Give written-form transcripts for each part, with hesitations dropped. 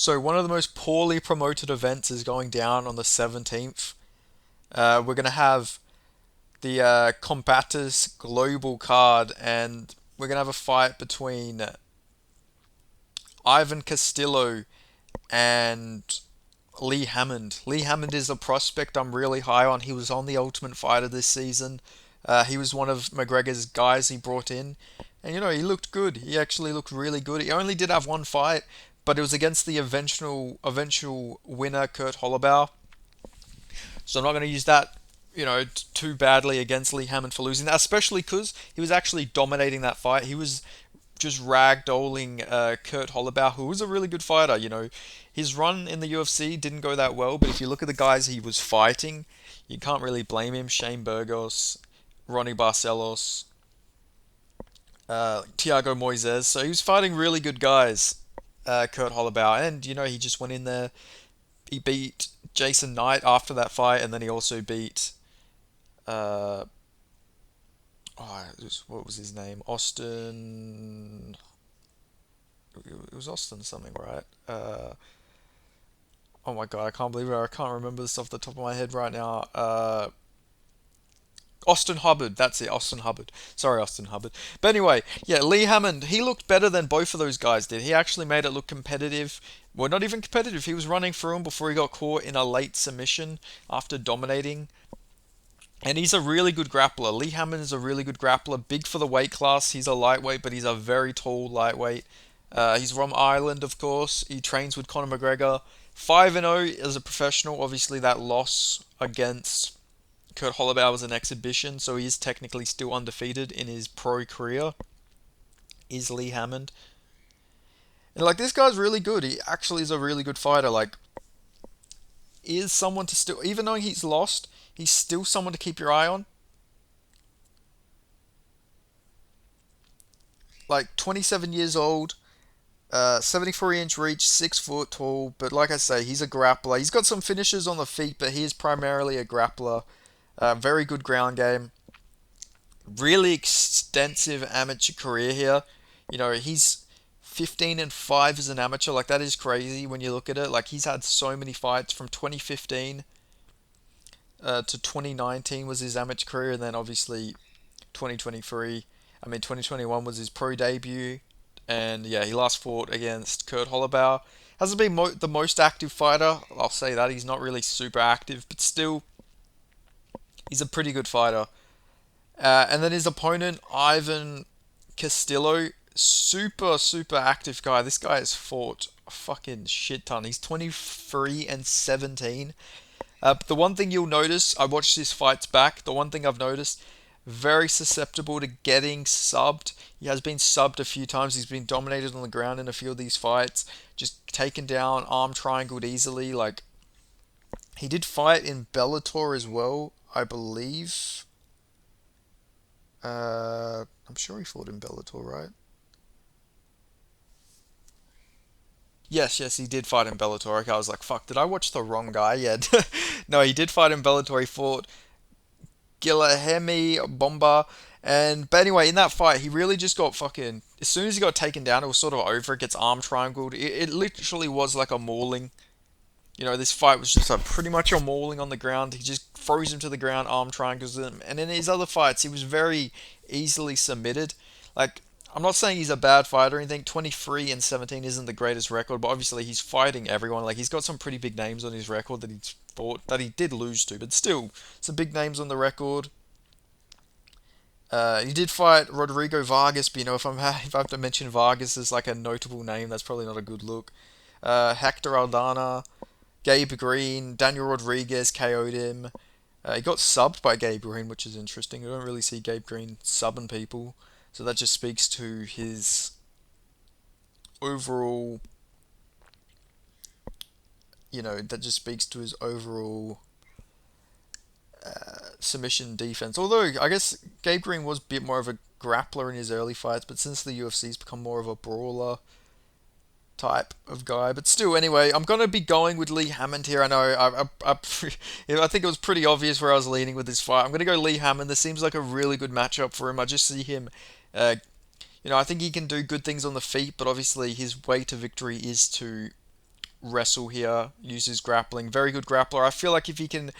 So one of the most poorly promoted events is going down on the 17th. We're gonna have the Combatters Global card, and we're gonna have a fight between Ivan Castillo and Lee Hammond. Lee Hammond is a prospect I'm really high on. He was on the Ultimate Fighter this season. He was one of McGregor's guys he brought in, and he looked good. He actually looked really good. He only did have one fight, but it was against the eventual winner, Kurt Holloway. So I'm not going to use that, too badly against Lee Hammond for losing that, especially because he was actually dominating that fight. He was just ragdolling Kurt Holloway, who was a really good fighter. His run in the UFC didn't go that well, but if you look at the guys he was fighting, you can't really blame him. Shane Burgos, Ronnie Barcelos, Tiago Moises. So he was fighting really good guys, Kurt Holloway, and he just went in there. He beat Jason Knight after that fight, and then he also beat uh, what was his name? Austin. It was Austin something, right? Oh my god, I can't believe it. I can't remember this off the top of my head right now. Austin Hubbard, that's it, Austin Hubbard. Sorry, Austin Hubbard. But anyway, yeah, Lee Hammond, he looked better than both of those guys did. He actually made it look competitive. Well, not even competitive. He was running through him before he got caught in a late submission after dominating. And he's a really good grappler. Lee Hammond is a really good grappler. Big for the weight class. He's a lightweight, but he's a very tall lightweight. He's from Ireland, of course. He trains with Conor McGregor. 5-0 as a professional. Obviously, that loss against Kurt Holloway was an exhibition, so he is technically still undefeated in his pro career. Is Lee Hammond. And this guy's really good. He actually is a really good fighter. Is someone to still, even though he's lost, he's still someone to keep your eye on. 27 years old, 73-inch reach, 6 foot tall. But like I say, he's a grappler. He's got some finishes on the feet, but he is primarily a grappler. Very good ground game. Really extensive amateur career here. He's 15-5 as an amateur. That is crazy when you look at it. He's had so many fights from 2015 to 2019 was his amateur career, and then obviously 2023. 2021 was his pro debut, and yeah, he last fought against Kurt Holloway. Hasn't been the most active fighter. I'll say that he's not really super active, but still, he's a pretty good fighter. And then his opponent, Ivan Castillo, super, super active guy. This guy has fought a fucking shit ton. He's 23-17. But the one thing you'll notice, I watched his fights back, the one thing I've noticed, very susceptible to getting subbed. He has been subbed a few times. He's been dominated on the ground in a few of these fights. Just taken down, arm triangled easily. He did fight in Bellator as well, I believe. I'm sure he fought in Bellator, right? Yes, yes, he did fight in Bellator. Okay, I was like, fuck, did I watch the wrong guy? Yeah. No, he did fight in Bellator. He fought Guilherme Bomba. But anyway, in that fight, he really just got fucking. As soon as he got taken down, it was sort of over. It gets arm triangled. It literally was like a mauling. This fight was just pretty much a mauling on the ground. He just throws him to the ground, arm triangles him. And in his other fights, he was very easily submitted. I'm not saying he's a bad fighter or anything. 23-17 isn't the greatest record, but obviously he's fighting everyone. He's got some pretty big names on his record that he's fought, that he did lose to, but still, some big names on the record. He did fight Rodrigo Vargas, but if I have to mention Vargas as a notable name, that's probably not a good look. Hector Aldana, Gabe Green, Daniel Rodriguez KO'd him. He got subbed by Gabe Green, which is interesting. You don't really see Gabe Green subbing people, so that just speaks to his overall, submission defense. Although I guess Gabe Green was a bit more of a grappler in his early fights, but since the UFC's become more of a brawler type of guy. But still, anyway, I'm gonna be going with Lee Hammond here. I know I think it was pretty obvious where I was leaning with this fight. I'm gonna go Lee Hammond. This seems like a really good matchup for him. I just see him. Uh, I think he can do good things on the feet, but obviously his way to victory is to wrestle here, use his grappling. Very good grappler. I feel like if he can,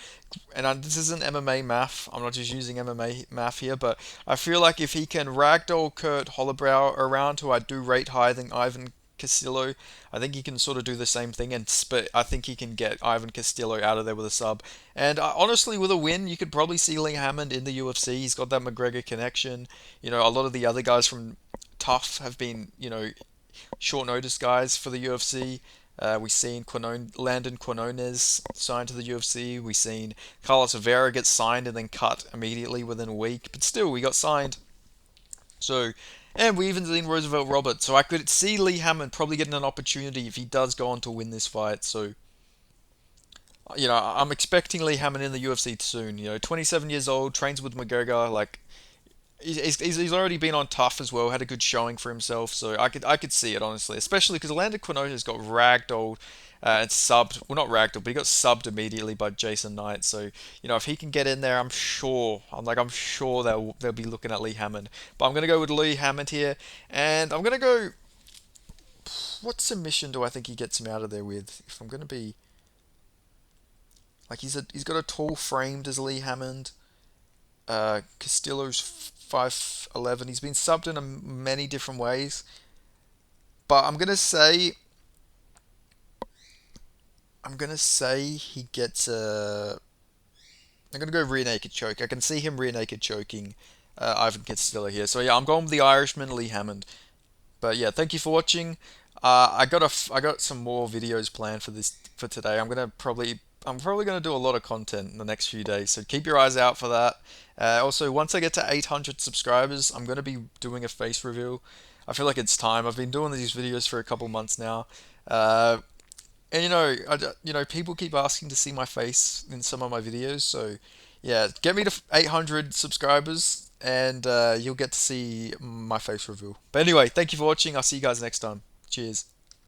and this isn't MMA math, I'm not just using MMA math here, but I feel like if he can ragdoll Kurt Hollowbrow around, who I do rate higher than Ivan Castillo, I think he can sort of do the same thing, and but I think he can get Ivan Castillo out of there with a sub. And honestly, with a win, you could probably see Lee Hammond in the UFC. He's got that McGregor connection. A lot of the other guys from Tough have been, short notice guys for the UFC. We've seen Landon Quinones signed to the UFC. We've seen Carlos Vera get signed and then cut immediately within a week. But still, we got signed. So, and we even seen Roosevelt Roberts. So I could see Lee Hammond probably getting an opportunity if he does go on to win this fight. So, I'm expecting Lee Hammond in the UFC soon. 27 years old, trains with McGregor. Like, he's already been on Tough as well, had a good showing for himself, so I could see it honestly, especially because Orlando Quinones got ragdolled and subbed. Well, not ragdolled, but he got subbed immediately by Jason Knight. So if he can get in there, I'm sure they'll be looking at Lee Hammond. But I'm gonna go with Lee Hammond here, and I'm gonna go. What submission do I think he gets him out of there with? If I'm gonna be like, he's got a tall frame, does Lee Hammond? Castillo's 5'11". He's been subbed in many different ways, but I'm gonna say he gets a. I'm gonna go rear naked choke. I can see him rear naked choking Ivan Castillo here. So yeah, I'm going with the Irishman, Lee Hammond. But yeah, thank you for watching. I got some more videos planned for today. I'm probably gonna do a lot of content in the next few days, so keep your eyes out for that. Also, once I get to 800 subscribers, I'm gonna be doing a face reveal. I feel like it's time. I've been doing these videos for a couple months now, and people keep asking to see my face in some of my videos. So yeah, get me to 800 subscribers, and you'll get to see my face reveal. But anyway, thank you for watching. I'll see you guys next time. Cheers.